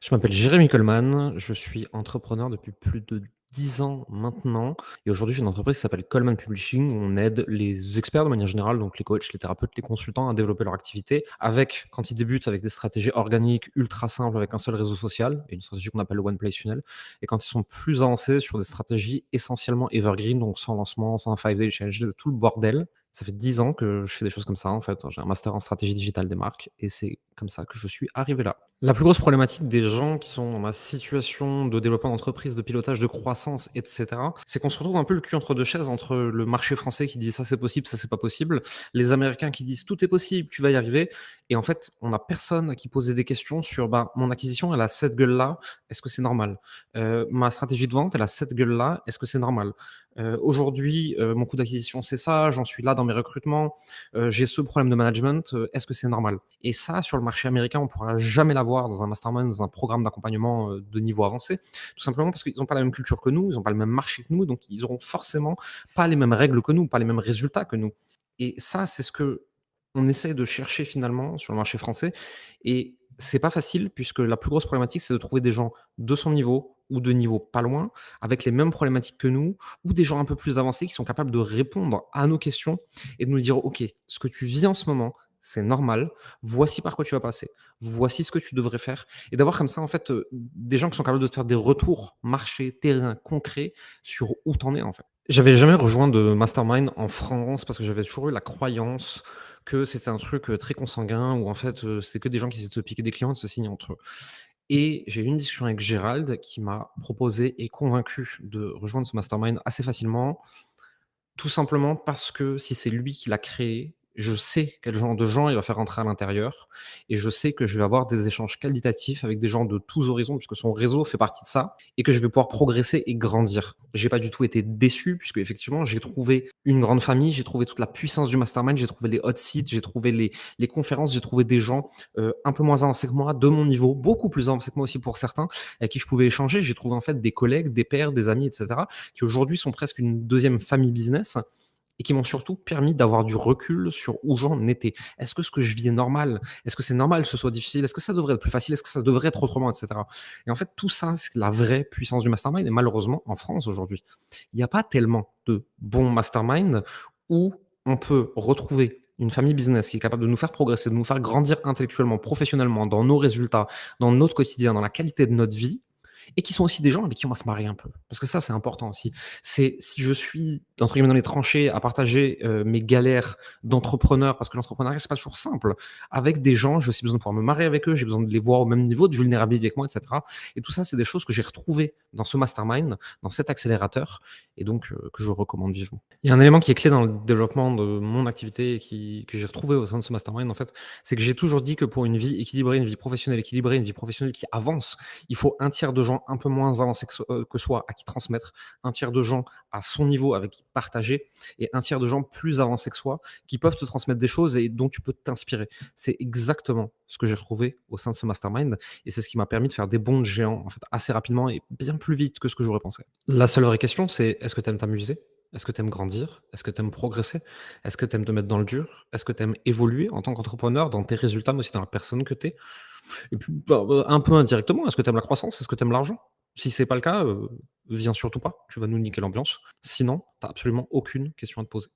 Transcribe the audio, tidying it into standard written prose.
Je m'appelle Jérémy Coleman, je suis entrepreneur depuis plus de 10 ans maintenant et aujourd'hui j'ai une entreprise qui s'appelle Coleman Publishing où on aide les experts de manière générale, donc les coachs, les thérapeutes, les consultants à développer leur activité avec, quand ils débutent, avec des stratégies organiques ultra simples avec un seul réseau social et une stratégie qu'on appelle le One Place Funnel, et quand ils sont plus avancés sur des stratégies essentiellement evergreen, donc sans lancement, sans 5-day challenge, tout le bordel. Ça fait 10 ans que je fais des choses comme ça en fait. J'ai un master en stratégie digitale des marques et c'est comme ça que je suis arrivé là. La plus grosse problématique des gens qui sont dans ma situation de développement d'entreprise, de pilotage, de croissance, et cetera, c'est qu'on se retrouve un peu le cul entre 2 chaises, entre le marché français qui dit: «Ça, c'est possible, ça, c'est pas possible», les Américains qui disent: «Tout est possible, tu vas y arriver», et en fait, on a personne à qui poser des questions sur: «Ben, mon acquisition, elle a cette gueule-là, est-ce que c'est normal? Ma stratégie de vente, elle a cette gueule-là, est-ce que c'est normal? Aujourd'hui, mon coût d'acquisition, c'est ça, j'en suis là dans mes recrutements, j'ai ce problème de management, est-ce que c'est normal?» Et ça, sur le marché américain, on pourra jamais l'avoir dans un mastermind, dans un programme d'accompagnement, de niveau avancé. Tout simplement parce qu'ils ont pas la même culture que nous, ils ont pas le même marché que nous, donc ils auront forcément pas les mêmes règles que nous, pas les mêmes résultats que nous. Et ça, c'est ce qu'on essaie de chercher finalement sur le marché français, et c'est pas facile puisque la plus grosse problématique, c'est de trouver des gens de son niveau ou de niveau pas loin, avec les mêmes problématiques que nous, ou des gens un peu plus avancés qui sont capables de répondre à nos questions et de nous dire: «OK, ce que tu vis en ce moment, c'est normal. Voici par quoi tu vas passer. Voici ce que tu devrais faire», et d'avoir comme ça, en fait, des gens qui sont capables de te faire des retours marché, terrain, concrets sur où tu en es, en fait. J'avais jamais rejoint de mastermind en France parce que j'avais toujours eu la croyance que c'était un truc, très consanguin où en fait, c'est que des gens qui essaient de se piquer des clients et de se signer entre eux, et j'ai eu une discussion avec Gérald qui m'a proposé et convaincu de rejoindre ce mastermind assez facilement. Tout simplement parce que si c'est lui qui l'a créé, je sais quel genre de gens il va faire rentrer à l'intérieur et je sais que je vais avoir des échanges qualitatifs avec des gens de tous horizons puisque son réseau fait partie de ça et que je vais pouvoir progresser et grandir. J'ai pas du tout été déçu puisque effectivement j'ai trouvé une grande famille, j'ai trouvé toute la puissance du mastermind, j'ai trouvé les hot seats, j'ai trouvé les conférences, j'ai trouvé des gens, un peu moins avancés que moi, de mon niveau, beaucoup plus avancés que moi aussi pour certains, avec qui je pouvais échanger. J'ai trouvé en fait des collègues, des pairs, des amis, et cetera, qui aujourd'hui sont presque une deuxième famille business et qui m'ont surtout permis d'avoir du recul sur où j'en étais. Est-ce que ce que je vis est normal? Est-ce que c'est normal que ce soit difficile? Est-ce que ça devrait être plus facile? Est-ce que ça devrait être autrement? Et cetera. Et en fait, tout ça, c'est la vraie puissance du mastermind, et malheureusement, en France aujourd'hui, il n'y a pas tellement de bons masterminds où on peut retrouver une famille business qui est capable de nous faire progresser, de nous faire grandir intellectuellement, professionnellement, dans nos résultats, dans notre quotidien, dans la qualité de notre vie, et qui sont aussi des gens avec qui on va se marier un peu. Parce que ça, c'est important aussi. C'est si je suis, entre guillemets, dans les tranchées à partager mes galères d'entrepreneur, parce que l'entrepreneuriat, c'est pas toujours simple. Avec des gens, j'ai aussi besoin de pouvoir me marier avec eux, j'ai besoin de les voir au même niveau de vulnérabilité que moi, etc. Et tout ça, c'est des choses que j'ai retrouvées dans ce mastermind, dans cet accélérateur, et donc que je recommande vivement. Il y a un élément qui est clé dans le développement de mon activité et que j'ai retrouvé au sein de ce mastermind, en fait, c'est que j'ai toujours dit que pour une vie équilibrée, une vie professionnelle équilibrée, une vie professionnelle qui avance, il faut un tiers de gens un peu moins avancés que soi à qui transmettre, un tiers de gens à son niveau avec qui partager, et un tiers de gens plus avancés que soi qui peuvent te transmettre des choses et dont tu peux t'inspirer. C'est exactement ce que j'ai retrouvé au sein de ce mastermind, et c'est ce qui m'a permis de faire des bonds de géants en fait assez rapidement et bien plus vite que ce que j'aurais pensé. La seule vraie question, c'est: est-ce que tu aimes t'amuser? Est-ce que tu aimes grandir? Est-ce que tu aimes progresser? Est-ce que tu aimes te mettre dans le dur? Est-ce que tu aimes évoluer en tant qu'entrepreneur dans tes résultats, mais aussi dans la personne que tu es? Et puis, bah, un peu indirectement, est-ce que tu aimes la croissance? Est-ce que tu aimes l'argent? Si c'est pas le cas, viens surtout pas, tu vas nous niquer l'ambiance. Sinon, tu as absolument aucune question à te poser.